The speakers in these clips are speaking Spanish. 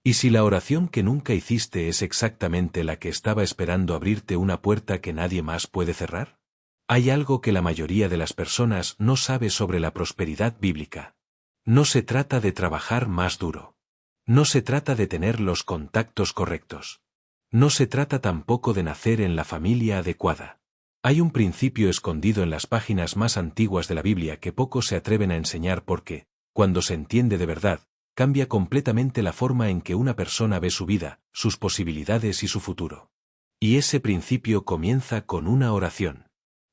¿Y si la oración que nunca hiciste es exactamente la que estaba esperando abrirte una puerta que nadie más puede cerrar? Hay algo que la mayoría de las personas no sabe sobre la prosperidad bíblica. No se trata de trabajar más duro. No se trata de tener los contactos correctos. No se trata tampoco de nacer en la familia adecuada. Hay un principio escondido en las páginas más antiguas de la Biblia que pocos se atreven a enseñar porque, cuando se entiende de verdad, cambia completamente la forma en que una persona ve su vida, sus posibilidades y su futuro. Y ese principio comienza con una oración.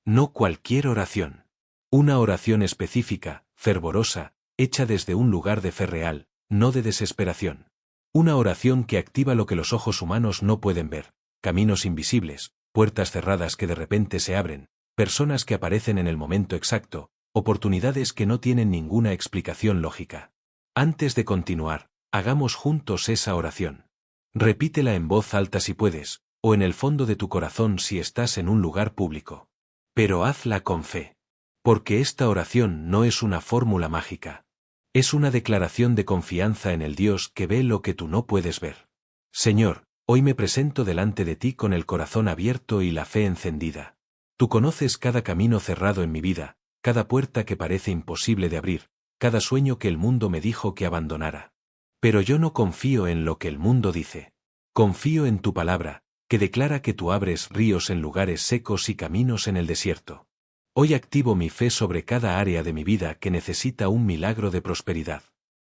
No cualquier oración. Una oración específica, fervorosa, hecha desde un lugar de fe real, no de desesperación. Una oración que activa lo que los ojos humanos no pueden ver, caminos invisibles, puertas cerradas que de repente se abren, personas que aparecen en el momento exacto, oportunidades que no tienen ninguna explicación lógica. Antes de continuar, hagamos juntos esa oración. Repítela en voz alta si puedes, o en el fondo de tu corazón si estás en un lugar público. Pero hazla con fe. Porque esta oración no es una fórmula mágica. Es una declaración de confianza en el Dios que ve lo que tú no puedes ver. Señor, hoy me presento delante de ti con el corazón abierto y la fe encendida. Tú conoces cada camino cerrado en mi vida, cada puerta que parece imposible de abrir, cada sueño que el mundo me dijo que abandonara. Pero yo no confío en lo que el mundo dice. Confío en tu palabra, que declara que tú abres ríos en lugares secos y caminos en el desierto. Hoy activo mi fe sobre cada área de mi vida que necesita un milagro de prosperidad.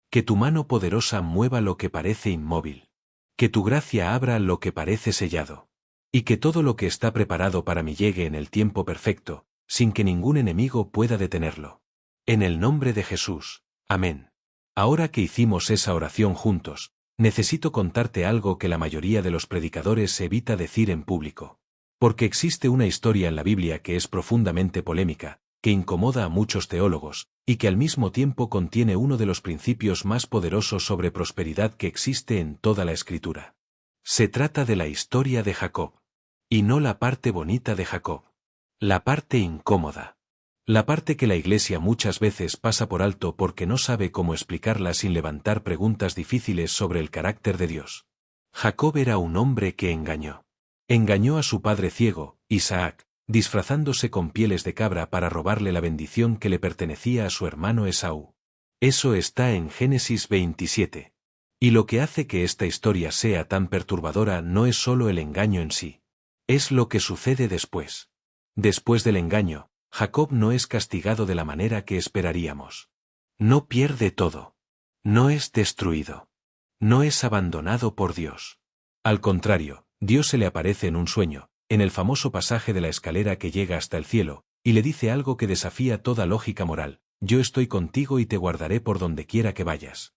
Que tu mano poderosa mueva lo que parece inmóvil. Que tu gracia abra lo que parece sellado. Y que todo lo que está preparado para mí llegue en el tiempo perfecto, sin que ningún enemigo pueda detenerlo. En el nombre de Jesús. Amén. Ahora que hicimos esa oración juntos, necesito contarte algo que la mayoría de los predicadores evita decir en público. Porque existe una historia en la Biblia que es profundamente polémica, que incomoda a muchos teólogos, y que al mismo tiempo contiene uno de los principios más poderosos sobre prosperidad que existe en toda la Escritura. Se trata de la historia de Jacob. Y no la parte bonita de Jacob. La parte incómoda. La parte que la Iglesia muchas veces pasa por alto porque no sabe cómo explicarla sin levantar preguntas difíciles sobre el carácter de Dios. Jacob era un hombre que engañó. Engañó a su padre ciego, Isaac, disfrazándose con pieles de cabra para robarle la bendición que le pertenecía a su hermano Esaú. Eso está en Génesis 27. Y lo que hace que esta historia sea tan perturbadora no es solo el engaño en sí. Es lo que sucede después. Después del engaño, Jacob no es castigado de la manera que esperaríamos. No pierde todo. No es destruido. No es abandonado por Dios. Al contrario, Dios se le aparece en un sueño, en el famoso pasaje de la escalera que llega hasta el cielo, y le dice algo que desafía toda lógica moral: yo estoy contigo y te guardaré por donde quiera que vayas.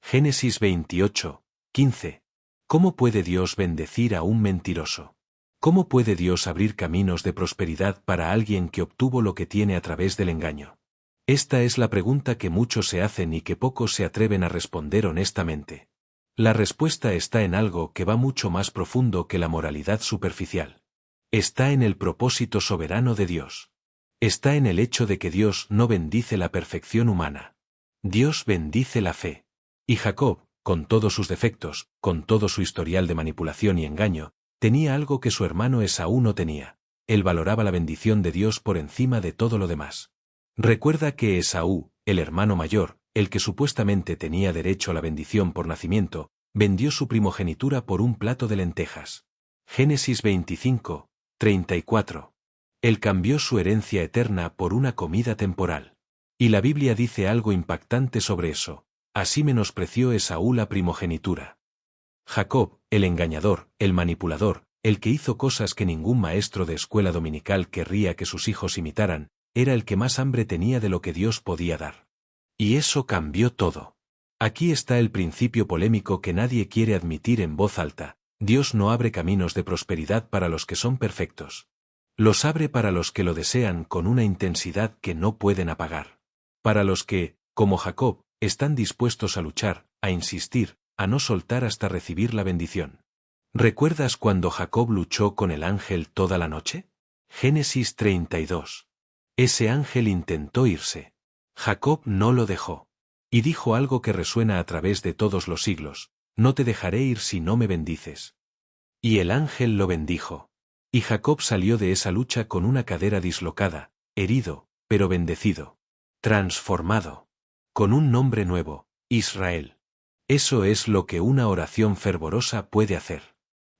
Génesis 28, 15. ¿Cómo puede Dios bendecir a un mentiroso? ¿Cómo puede Dios abrir caminos de prosperidad para alguien que obtuvo lo que tiene a través del engaño? Esta es la pregunta que muchos se hacen y que pocos se atreven a responder honestamente. La respuesta está en algo que va mucho más profundo que la moralidad superficial. Está en el propósito soberano de Dios. Está en el hecho de que Dios no bendice la perfección humana. Dios bendice la fe. Y Jacob, con todos sus defectos, con todo su historial de manipulación y engaño, tenía algo que su hermano Esaú no tenía. Él valoraba la bendición de Dios por encima de todo lo demás. Recuerda que Esaú, el hermano mayor, el que supuestamente tenía derecho a la bendición por nacimiento, vendió su primogenitura por un plato de lentejas. Génesis 25, 34. Él cambió su herencia eterna por una comida temporal. Y la Biblia dice algo impactante sobre eso: así menospreció Esaú la primogenitura. Jacob, el engañador, el manipulador, el que hizo cosas que ningún maestro de escuela dominical querría que sus hijos imitaran, era el que más hambre tenía de lo que Dios podía dar. Y eso cambió todo. Aquí está el principio polémico que nadie quiere admitir en voz alta: Dios no abre caminos de prosperidad para los que son perfectos. Los abre para los que lo desean con una intensidad que no pueden apagar. Para los que, como Jacob, están dispuestos a luchar, a insistir, a no soltar hasta recibir la bendición. ¿Recuerdas cuando Jacob luchó con el ángel toda la noche? Génesis 32. Ese ángel intentó irse. Jacob no lo dejó. Y dijo algo que resuena a través de todos los siglos: no te dejaré ir si no me bendices. Y el ángel lo bendijo. Y Jacob salió de esa lucha con una cadera dislocada, herido, pero bendecido. Transformado. Con un nombre nuevo, Israel. Eso es lo que una oración fervorosa puede hacer.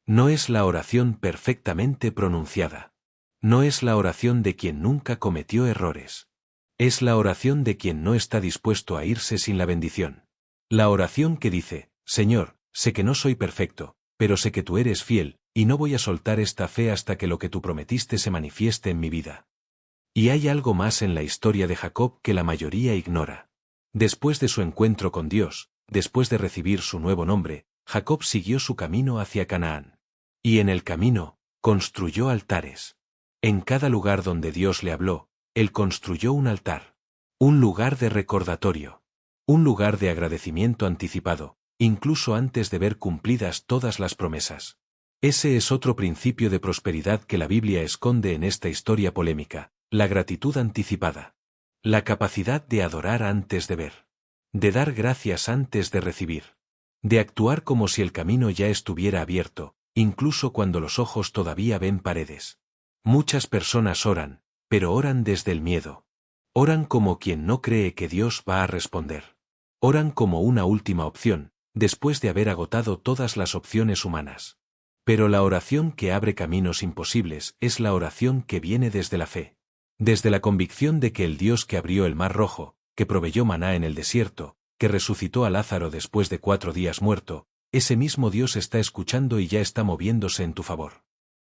No es la oración perfectamente pronunciada. No es la oración de quien nunca cometió errores. Es la oración de quien no está dispuesto a irse sin la bendición. La oración que dice, Señor, sé que no soy perfecto, pero sé que tú eres fiel, y no voy a soltar esta fe hasta que lo que tú prometiste se manifieste en mi vida. Y hay algo más en la historia de Jacob que la mayoría ignora. Después de su encuentro con Dios, después de recibir su nuevo nombre, Jacob siguió su camino hacia Canaán. Y en el camino, construyó altares. En cada lugar donde Dios le habló, él construyó un altar. Un lugar de recordatorio. Un lugar de agradecimiento anticipado, incluso antes de ver cumplidas todas las promesas. Ese es otro principio de prosperidad que la Biblia esconde en esta historia polémica, la gratitud anticipada. La capacidad de adorar antes de ver. De dar gracias antes de recibir. De actuar como si el camino ya estuviera abierto, incluso cuando los ojos todavía ven paredes. Muchas personas oran, pero oran desde el miedo. Oran como quien no cree que Dios va a responder. Oran como una última opción, después de haber agotado todas las opciones humanas. Pero la oración que abre caminos imposibles es la oración que viene desde la fe. Desde la convicción de que el Dios que abrió el Mar Rojo, que proveyó maná en el desierto, que resucitó a Lázaro después de 4 días muerto, ese mismo Dios está escuchando y ya está moviéndose en tu favor.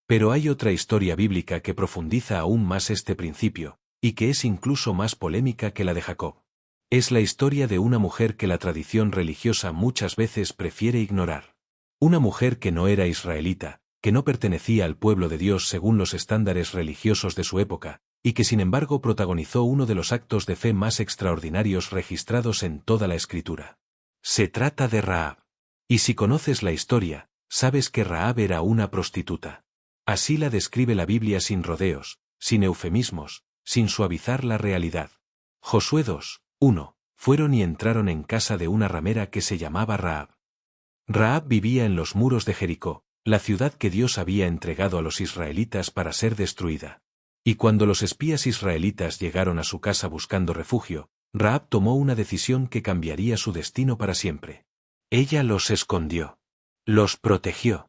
Pero hay otra historia bíblica que profundiza aún más este principio, y que es incluso más polémica que la de Jacob. Es la historia de una mujer que la tradición religiosa muchas veces prefiere ignorar. Una mujer que no era israelita, que no pertenecía al pueblo de Dios según los estándares religiosos de su época, y que sin embargo protagonizó uno de los actos de fe más extraordinarios registrados en toda la Escritura. Se trata de Rahab. Y si conoces la historia, sabes que Rahab era una prostituta. Así la describe la Biblia sin rodeos, sin eufemismos, sin suavizar la realidad. Josué 2:1, fueron y entraron en casa de una ramera que se llamaba Rahab. Rahab vivía en los muros de Jericó, la ciudad que Dios había entregado a los israelitas para ser destruida. Y cuando los espías israelitas llegaron a su casa buscando refugio, Rahab tomó una decisión que cambiaría su destino para siempre. Ella los escondió. Los protegió.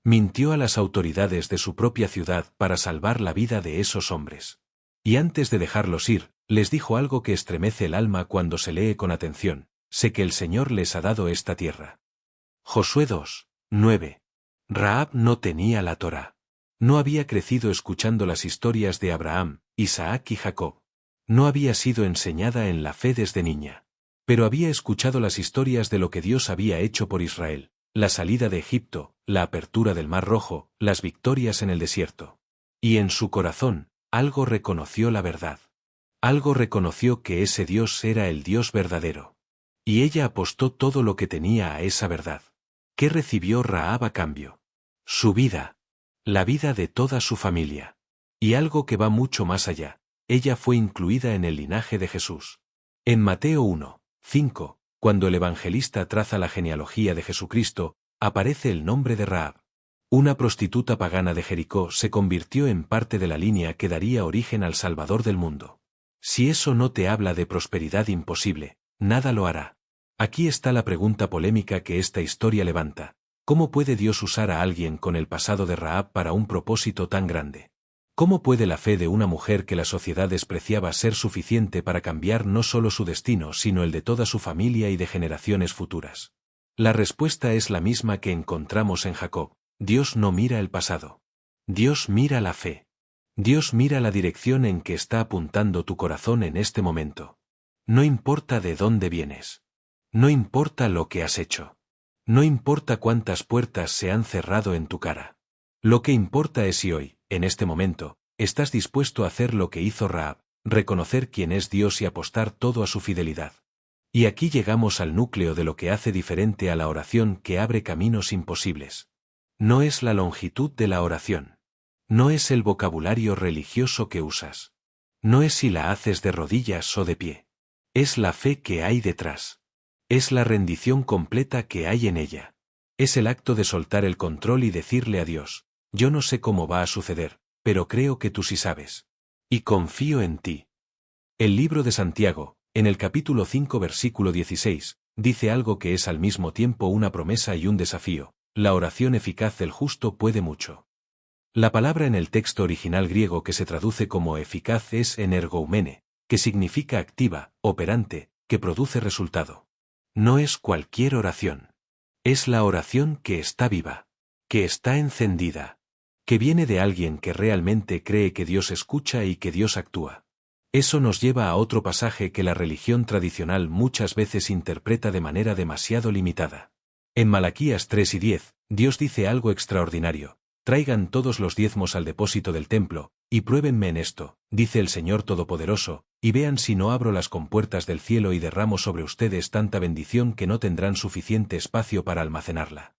Mintió a las autoridades de su propia ciudad para salvar la vida de esos hombres. Y antes de dejarlos ir, les dijo algo que estremece el alma cuando se lee con atención: sé que el Señor les ha dado esta tierra. Josué 2:9. Rahab no tenía la Torá. No había crecido escuchando las historias de Abraham, Isaac y Jacob. No había sido enseñada en la fe desde niña. Pero había escuchado las historias de lo que Dios había hecho por Israel, la salida de Egipto, la apertura del Mar Rojo, las victorias en el desierto. Y en su corazón, algo reconoció la verdad. Algo reconoció que ese Dios era el Dios verdadero. Y ella apostó todo lo que tenía a esa verdad. ¿Qué recibió Rahab a cambio? Su vida. La vida de toda su familia. Y algo que va mucho más allá, ella fue incluida en el linaje de Jesús. En Mateo 1:5, cuando el evangelista traza la genealogía de Jesucristo, aparece el nombre de Rahab. Una prostituta pagana de Jericó se convirtió en parte de la línea que daría origen al Salvador del mundo. Si eso no te habla de prosperidad imposible, nada lo hará. Aquí está la pregunta polémica que esta historia levanta. ¿Cómo puede Dios usar a alguien con el pasado de Rahab para un propósito tan grande? ¿Cómo puede la fe de una mujer que la sociedad despreciaba ser suficiente para cambiar no solo su destino sino el de toda su familia y de generaciones futuras? La respuesta es la misma que encontramos en Jacob. Dios no mira el pasado. Dios mira la fe. Dios mira la dirección en que está apuntando tu corazón en este momento. No importa de dónde vienes. No importa lo que has hecho. No importa cuántas puertas se han cerrado en tu cara. Lo que importa es si hoy, en este momento, estás dispuesto a hacer lo que hizo Rahab, reconocer quién es Dios y apostar todo a su fidelidad. Y aquí llegamos al núcleo de lo que hace diferente a la oración que abre caminos imposibles. No es la longitud de la oración. No es el vocabulario religioso que usas. No es si la haces de rodillas o de pie. Es la fe que hay detrás. Es la rendición completa que hay en ella. Es el acto de soltar el control y decirle a Dios, yo no sé cómo va a suceder, pero creo que tú sí sabes. Y confío en ti. El libro de Santiago, en el capítulo 5 versículo 16, dice algo que es al mismo tiempo una promesa y un desafío: la oración eficaz del justo puede mucho. La palabra en el texto original griego que se traduce como eficaz es energoumene, que significa activa, operante, que produce resultado. No es cualquier oración. Es la oración que está viva, que está encendida, que viene de alguien que realmente cree que Dios escucha y que Dios actúa. Eso nos lleva a otro pasaje que la religión tradicional muchas veces interpreta de manera demasiado limitada. En Malaquías 3 y 10, Dios dice algo extraordinario: traigan todos los diezmos al depósito del templo, y pruébenme en esto, dice el Señor Todopoderoso, y vean si no abro las compuertas del cielo y derramo sobre ustedes tanta bendición que no tendrán suficiente espacio para almacenarla.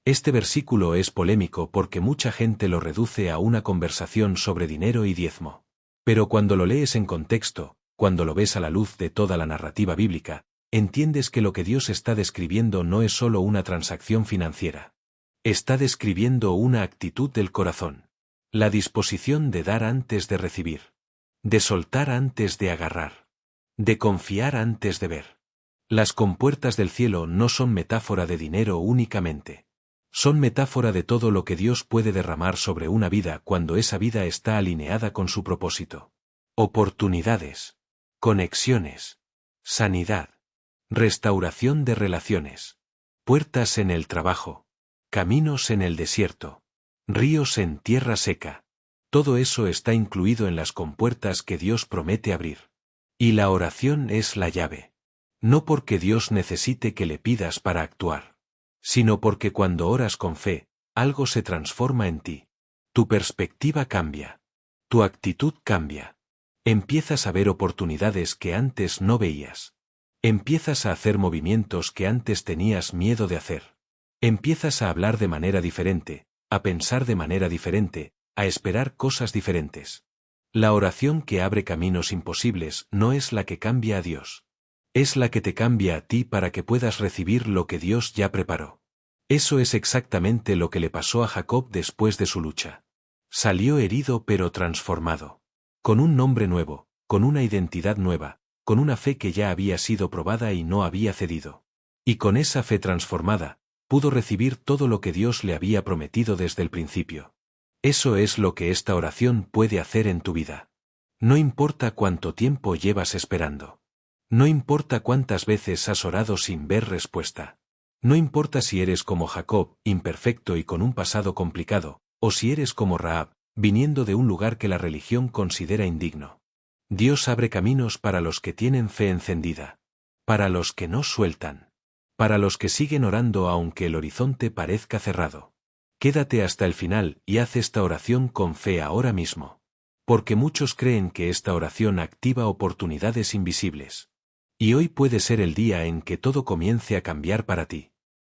Este versículo es polémico porque mucha gente lo reduce a una conversación sobre dinero y diezmo. Pero cuando lo lees en contexto, cuando lo ves a la luz de toda la narrativa bíblica, entiendes que lo que Dios está describiendo no es solo una transacción financiera. Está describiendo una actitud del corazón. La disposición de dar antes de recibir. De soltar antes de agarrar. De confiar antes de ver. Las compuertas del cielo no son metáfora de dinero únicamente. Son metáfora de todo lo que Dios puede derramar sobre una vida cuando esa vida está alineada con su propósito. Oportunidades. Conexiones. Sanidad. Restauración de relaciones. Puertas en el trabajo. Caminos en el desierto. Ríos en tierra seca. Todo eso está incluido en las compuertas que Dios promete abrir. Y la oración es la llave. No porque Dios necesite que le pidas para actuar, sino porque cuando oras con fe, algo se transforma en ti. Tu perspectiva cambia. Tu actitud cambia. Empiezas a ver oportunidades que antes no veías. Empiezas a hacer movimientos que antes tenías miedo de hacer. Empiezas a hablar de manera diferente, a pensar de manera diferente, a esperar cosas diferentes. La oración que abre caminos imposibles no es la que cambia a Dios. Es la que te cambia a ti para que puedas recibir lo que Dios ya preparó. Eso es exactamente lo que le pasó a Jacob después de su lucha. Salió herido pero transformado. Con un nombre nuevo, con una identidad nueva, con una fe que ya había sido probada y no había cedido. Y con esa fe transformada, pudo recibir todo lo que Dios le había prometido desde el principio. Eso es lo que esta oración puede hacer en tu vida. No importa cuánto tiempo llevas esperando. No importa cuántas veces has orado sin ver respuesta. No importa si eres como Jacob, imperfecto y con un pasado complicado, o si eres como Rahab, viniendo de un lugar que la religión considera indigno. Dios abre caminos para los que tienen fe encendida. Para los que no sueltan. Para los que siguen orando aunque el horizonte parezca cerrado. Quédate hasta el final y haz esta oración con fe ahora mismo. Porque muchos creen que esta oración activa oportunidades invisibles. Y hoy puede ser el día en que todo comience a cambiar para ti.